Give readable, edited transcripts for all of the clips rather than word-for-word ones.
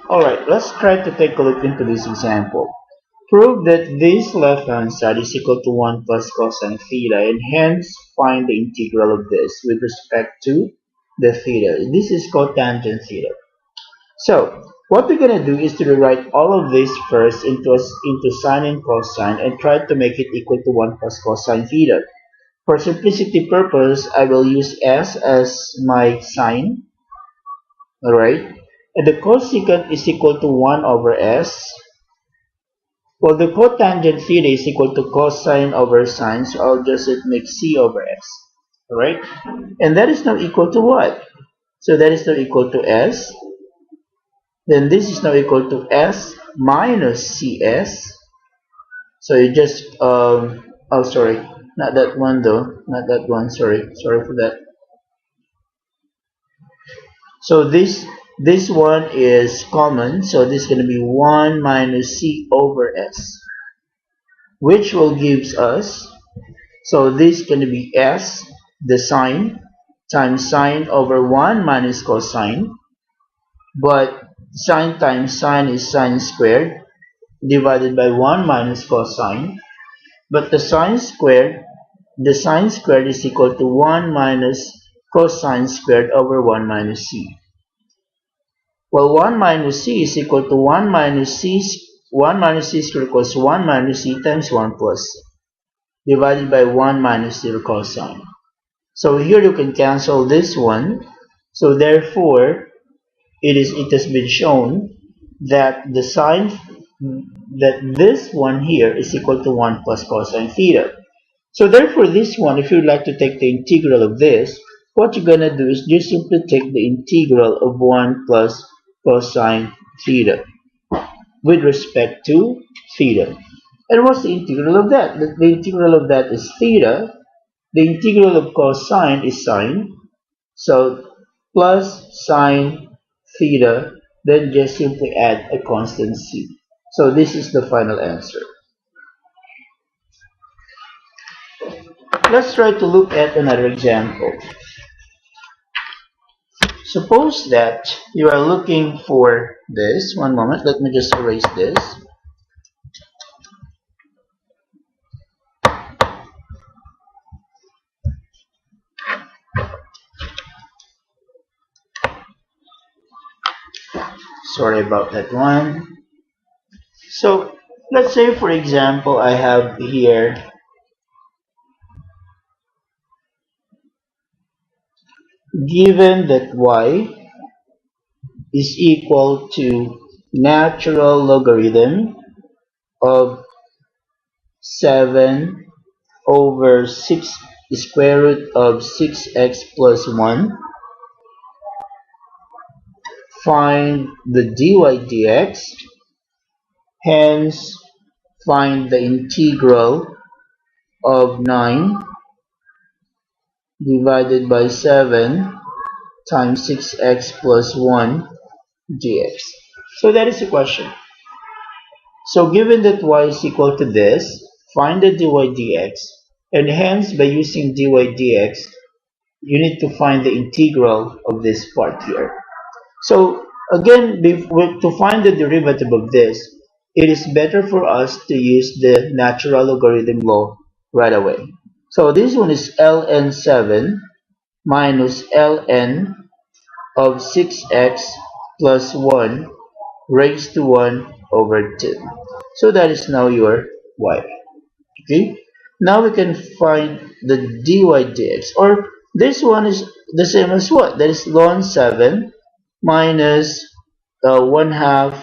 Alright, let's try to take a look into this example. Prove that this left-hand side is equal to 1 plus cosine theta, and hence find the integral of this with respect to the theta. This is cotangent theta. So, what we're going to do is to rewrite all of this first into sine and cosine and try to make it equal to 1 plus cosine theta. For simplicity purpose, I will use S as my sine. Alright, and the cosecant is equal to 1 over S. Well, the cotangent theta is equal to cosine over sine, so I'll just make C over S. Alright, and that is now equal to what? So that is now equal to S. Then this is now equal to S minus CS. So you just, oh sorry, not that one though, not that one, sorry for that. So this one is common, so this is going to be 1 minus C over S, which will gives us, so this is going to be S, the sine, times sine over 1 minus cosine, but sine times sine is sine squared, divided by 1 minus cosine, but the sine squared is equal to 1 minus cosine squared over 1 minus C. Well, 1 minus C is equal to 1 minus C squared equals 1 minus C times 1 plus C, divided by 1 minus 0 cosine. So here you can cancel this one. So therefore, it has been shown that this one here is equal to 1 plus cosine theta. So therefore, this one, if you'd like to take the integral of this, what you're going to do is just simply take the integral of 1 plus cosine theta with respect to theta. And what's the integral of that? The integral of that is theta. The integral of cosine is sine. So plus sine theta, then just simply add a constant c. So this is the final answer. Let's try to look at another example. Suppose that you are looking for this. One moment, let me just erase this. Sorry about that one. So let's say, for example, I have here given that y is equal to natural logarithm of 7 over 6 square root of 6x plus 1. Find the dy dx, hence find the integral of 9 divided by 7 times 6x plus 1 dx. So that is the question. So given that y is equal to this, find the dy dx, and hence by using dy dx, you need to find the integral of this part here. So again, to find the derivative of this, it is better for us to use the natural logarithm law right away. So this one is ln 7 minus ln of 6x plus 1 raised to 1 over 2. So that is now your y. Okay. Now we can find the dy dx, or this one is the same as what? That is ln 7 minus 1/2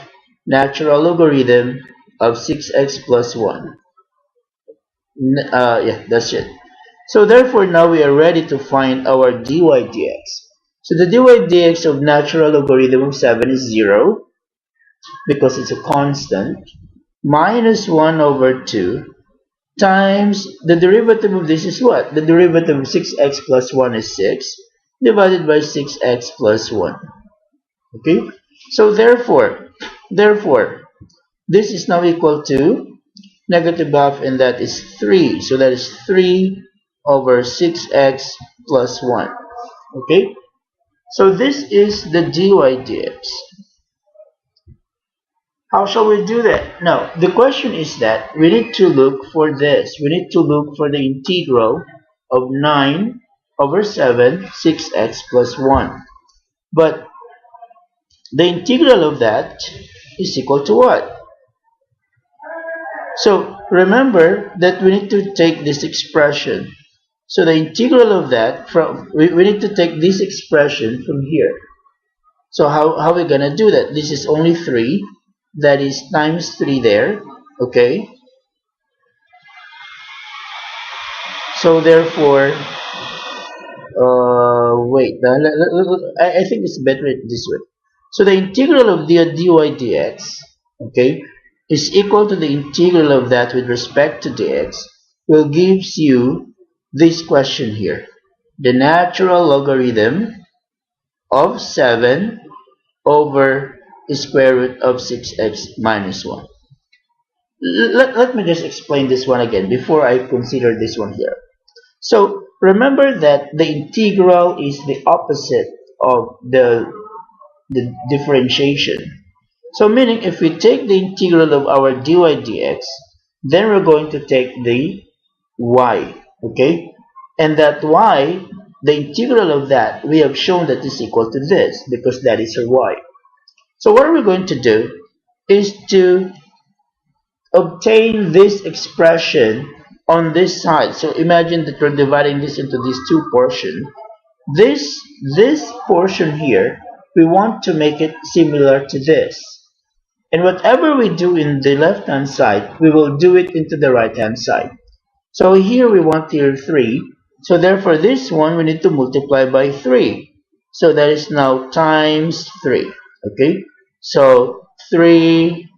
natural logarithm of 6x plus 1. Yeah, that's it. So therefore, now we are ready to find our dy dx. So the dy dx of natural logarithm of 7 is 0, because it's a constant, minus 1 over 2 times the derivative of this is what? The derivative of 6x plus 1 is 6, divided by 6x plus 1. Okay? So therefore, this is now equal to negative half, and that is 3. So that is 3 over 6x plus 1. Okay? So this is the dy dx. How shall we do that? Now, the question is that we need to look for this. We need to look for the integral of 9 over 7, 6x plus 1. But the integral of that is equal to what? So remember that we need to take this expression. So the integral of that, we need to take this expression from here. So how are we going to do that? This is only 3. That is times 3 there. Okay. So therefore, wait. I think it's better this way. So the integral of the dy dx, okay, is equal to the integral of that with respect to dx, will gives you this question here. The natural logarithm of 7 over the square root of 6x minus 1. Let me just explain this one again before I consider this one here. So remember that the integral is the opposite of the differentiation. So meaning if we take the integral of our dy dx, then we're going to take the y, okay? And that y, the integral of that, we have shown that is equal to this because that is our y. So what are we going to do is to obtain this expression on this side. So imagine that we're dividing this into these two portions. This portion here, we want to make it similar to this. And whatever we do in the left hand side, we will do it into the right hand side. So here we want here 3. So therefore this one we need to multiply by 3. So that is now times 3. Okay? So 3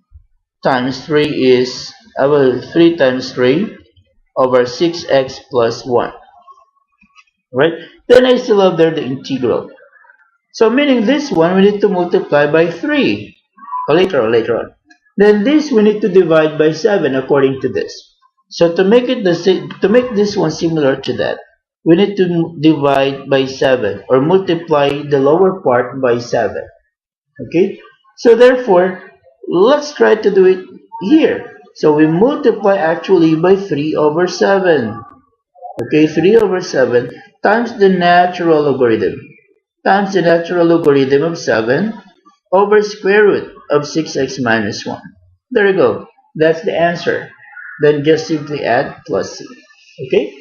times 3 is 3 times 3 over 6x plus 1. Right? Then I still have there the integral. So meaning this one we need to multiply by 3. Later on. Then this we need to divide by 7 according to this. So to make this one similar to that, we need to divide by 7 or multiply the lower part by 7. Okay? So therefore, let's try to do it here. So we multiply actually by 3 over 7. Okay, 3 over 7 times the natural logarithm. Times the natural logarithm of 7 over square root of 6x minus 1. There you go. That's the answer. Then just simply add plus c. Okay?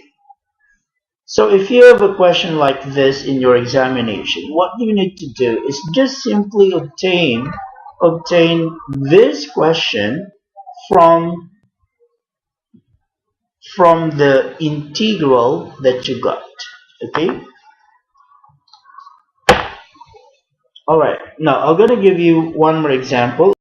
So if you have a question like this in your examination, what you need to do is just simply obtain this question from the integral that you got. Okay? Alright, now I'm going to give you one more example.